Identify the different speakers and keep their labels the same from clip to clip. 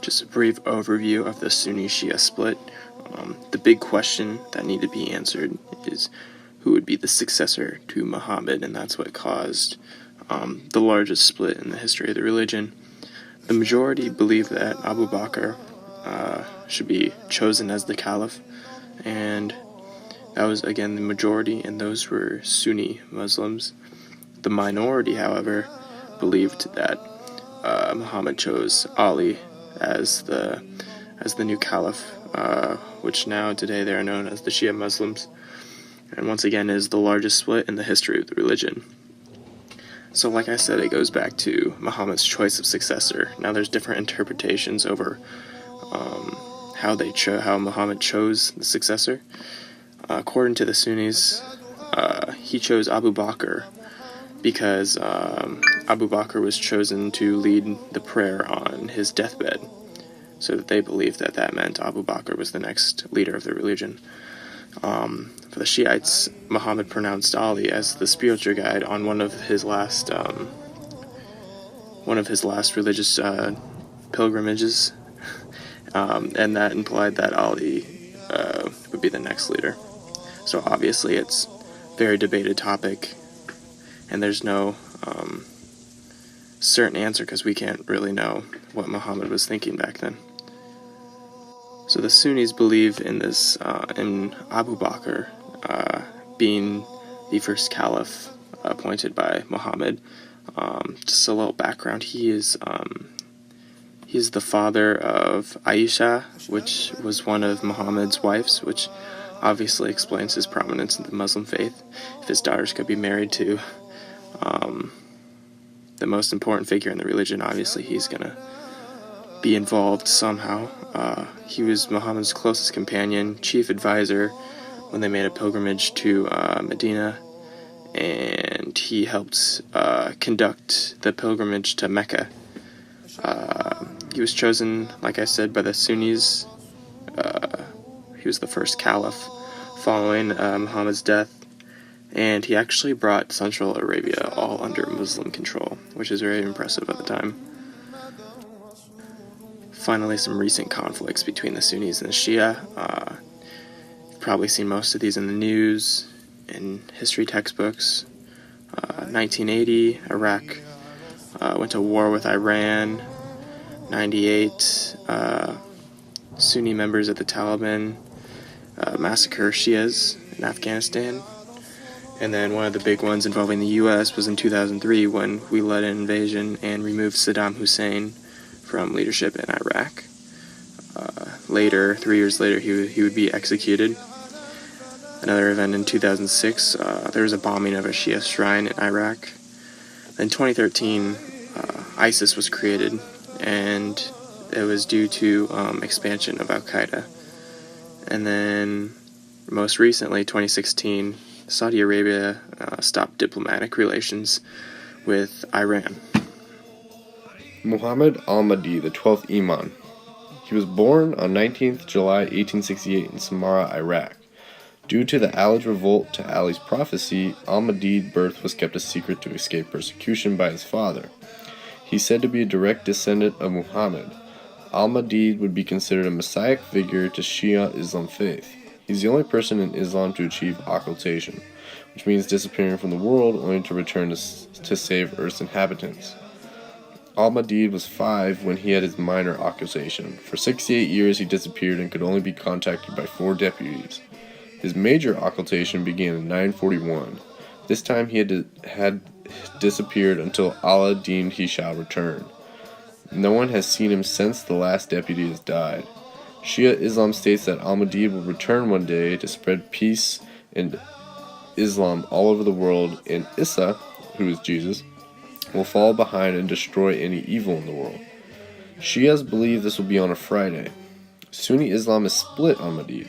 Speaker 1: Just a brief overview of the Sunni-Shia split. The big question that needed to be answered is who would be the successor to Muhammad, and that's what caused the largest split in the history of the religion. The majority believe that Abu Bakr should be chosen as the caliph, and that was again the majority, and those were Sunni Muslims. The minority, however, believed that Muhammad chose Ali as the new caliph, which now today they are known as the Shia Muslims, and once again is the largest split in the history of the religion. So like I said, it goes back to Muhammad's choice of successor. Now there's different interpretations over how Muhammad chose the successor. According to the Sunnis, he chose Abu Bakr because Abu Bakr was chosen to lead the prayer on his deathbed, so that they believed that meant Abu Bakr was the next leader of the religion. For the Shiites, Muhammad pronounced Ali as the spiritual guide on one of his last religious pilgrimages, and that implied that Ali would be the next leader. So obviously it's a very debated topic, and there's no certain answer because we can't really know what Muhammad was thinking back then. So the Sunnis believe in this, in Abu Bakr being the first caliph appointed by Muhammad. Just a little background: he's the father of Aisha, which was one of Muhammad's wives, which obviously explains his prominence in the Muslim faith. If his daughters could be married to the most important figure in the religion, obviously he's gonna be involved somehow. He was Muhammad's closest companion, chief advisor when they made a pilgrimage to Medina, and he helped conduct the pilgrimage to Mecca. He was chosen, like I said, by the Sunnis. He was the first caliph following Muhammad's death, and he actually brought Central Arabia all under Muslim control, which is very impressive at the time. Finally, some recent conflicts between the Sunnis and the Shia. You've probably seen most of these in the news, in history textbooks. 1980, Iraq went to war with Iran. 98, Sunni members of the Taliban massacre Shias in Afghanistan. And then one of the big ones involving the U.S. was in 2003 when we led an invasion and removed Saddam Hussein from leadership in Iraq. Later, 3 years later, he would be executed. Another event in 2006, there was a bombing of a Shia shrine in Iraq. In 2013, ISIS was created, and it was due to expansion of Al-Qaeda. And then, most recently, 2016, Saudi Arabia stopped diplomatic relations with Iran.
Speaker 2: Muhammad al-Mahdi, the 12th Imam. He was born on 19th July 1868 in Samarra, Iraq. Due to the Alid revolt to Ali's prophecy, al-Mahdi's birth was kept a secret to escape persecution by his father. He's said to be a direct descendant of Muhammad. Al-Mahdi would be considered a messianic figure to Shia Islam faith. He's the only person in Islam to achieve occultation, which means disappearing from the world only to return to save Earth's inhabitants. Al-Mahdi was 5 when he had his minor occultation. For 68 years he disappeared and could only be contacted by 4 deputies. His major occultation began in 941. This time he had disappeared until Allah deemed he shall return. No one has seen him since the last deputy has died. Shia Islam states that al-Mahdi will return one day to spread peace and Islam all over the world, and Isa, who is Jesus, will fall behind and destroy any evil in the world. Shias believe this will be on a Friday. Sunni Islam is split on Mahdi.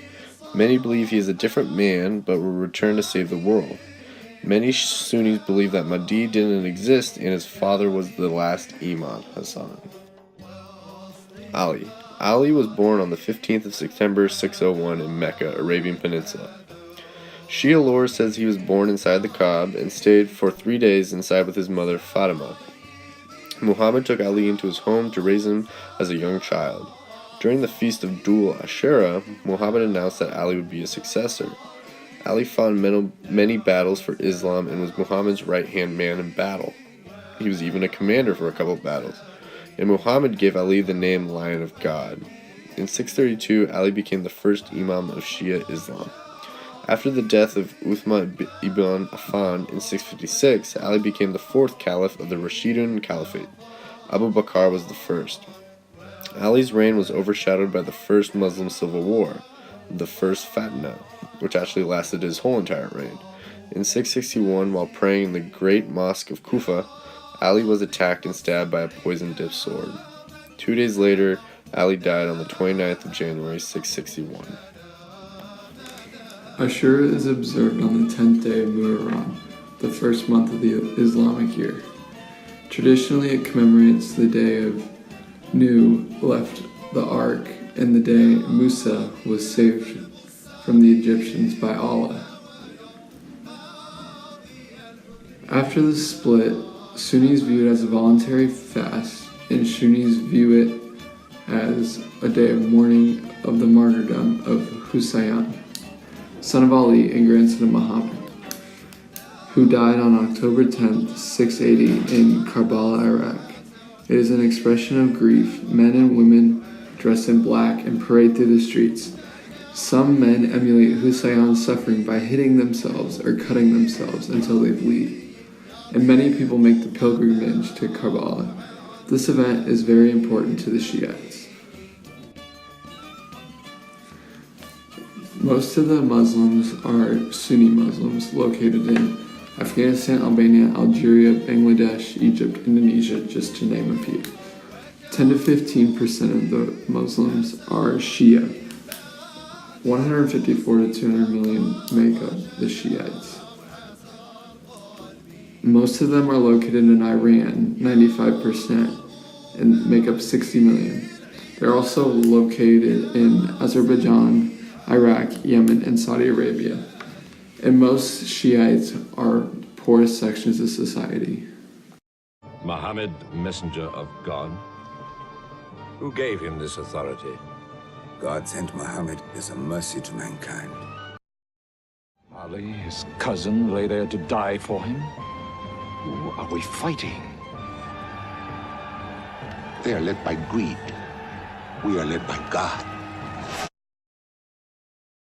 Speaker 2: Many believe he is a different man, but will return to save the world. Many Sunnis believe that Mahdi didn't exist and his father was the last Imam, Hassan. Ali. Ali was born on the 15th of September 601 in Mecca, Arabian Peninsula. Shia lore says he was born inside the Kaaba and stayed for 3 days inside with his mother Fatima. Muhammad took Ali into his home to raise him as a young child. During the feast of Dhul Ashura, Muhammad announced that Ali would be his successor. Ali fought in many battles for Islam and was Muhammad's right-hand man in battle. He was even a commander for a couple of battles. And Muhammad gave Ali the name Lion of God. In 632, Ali became the first Imam of Shia Islam. After the death of Uthman ibn Affan in 656, Ali became the fourth caliph of the Rashidun Caliphate. Abu Bakr was the first. Ali's reign was overshadowed by the first Muslim civil war, the First Fatna, which actually lasted his whole entire reign. In 661, while praying in the great mosque of Kufa, Ali was attacked and stabbed by a poison-dipped sword. 2 days later, Ali died on the 29th of January, 661.
Speaker 3: Ashura is observed on the 10th day of Muharram, the first month of the Islamic year. Traditionally, it commemorates the day of Nuh left the ark and the day Musa was saved from the Egyptians by Allah. After the split, Sunnis view it as a voluntary fast, and Sunnis view it as a day of mourning of the martyrdom of Husayn, son of Ali and grandson of Muhammad, who died on October 10, 680 in Karbala, Iraq. It is an expression of grief. Men and women dress in black and parade through the streets. Some men emulate Husayn's suffering by hitting themselves or cutting themselves until they bleed. And many people make the pilgrimage to Karbala. This event is very important to the Shiites. Most of the Muslims are Sunni Muslims located in Afghanistan, Albania, Algeria, Bangladesh, Egypt, Indonesia, just to name a few. 10 to 15% of the Muslims are Shia. 154 to 200 million make up the Shiites. Most of them are located in Iran, 95%, and make up 60 million. They're also located in Azerbaijan, Iraq, Yemen, and Saudi Arabia. And most Shiites are poorest sections of society.
Speaker 4: Muhammad, messenger of God, who gave him this authority?
Speaker 5: God sent Muhammad as a mercy to mankind.
Speaker 6: Ali, his cousin, lay there to die for him. Who are we fighting?
Speaker 7: They are led by greed. We are led by God.